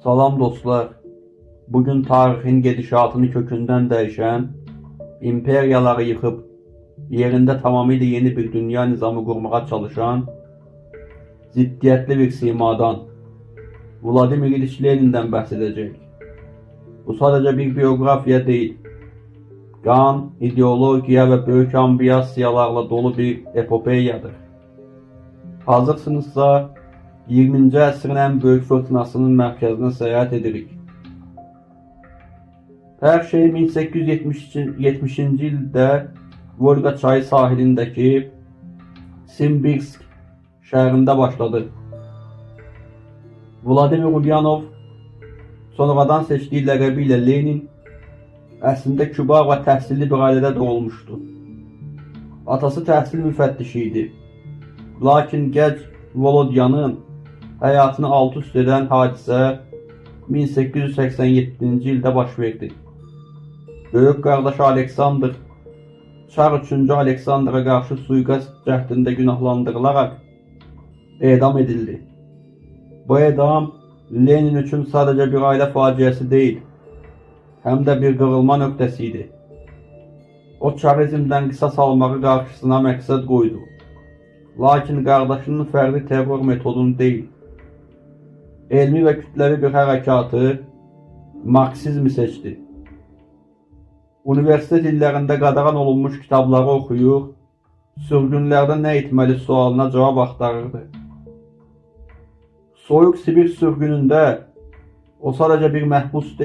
Salam dostlar. Bugün tarihin gedişatını kökünden değişen, imperiyaları yıkıp yerinde tamamıyla yeni bir dünya nizamı kurmaya çalışan, ziddiyetli bir simadan, Vladimir İliç Lenin'den bahsedecek. Bu sadece bir biyografiya değil, kan, ideolojiya ve büyük ambiyasiyalarla dolu bir epopeyadır. Hazırsınızsa 20. əsrin en büyük fırtınasının merkezine seyahat edirik. Her şey 1870. ildə Volga çayı sahilindeki Simbirsk şehrinde başladı. Vladimir Ulyanov, sonradan seçtiği ləqəbiyle Lenin, əslində kübar və təhsilli bir ailədə doğulmuşdu. Atası təhsil müfəttişiydi. Lakin gənc Volodyanın həyatını alt üst edən hadisə 1887-ci ildə baş verdi. Böyük qardaşı Aleksandr, Çar 3. Aleksandra qarşı suiqəst cəhdində günahlandırılaraq edam edildi. Bu edam Lenin üçün sadəcə bir ailə faciəsi deyil, həm də bir qırılma nöqtəsiydi. O, çarizmdən qisas almağı qarşısına məqsəd qoydu. Lakin qardaşının fərdi terror metodunu deyil, elmi və kütləvi bir hərəkatı, Marksizmi seçdi. Universitet illərində qadağan olunmuş kitabları oxuyur, sürgünlərdə nə etməli sualına cavab axtarırdı. Soyuq Sibir sürgünündə o sadəcə bir məhbus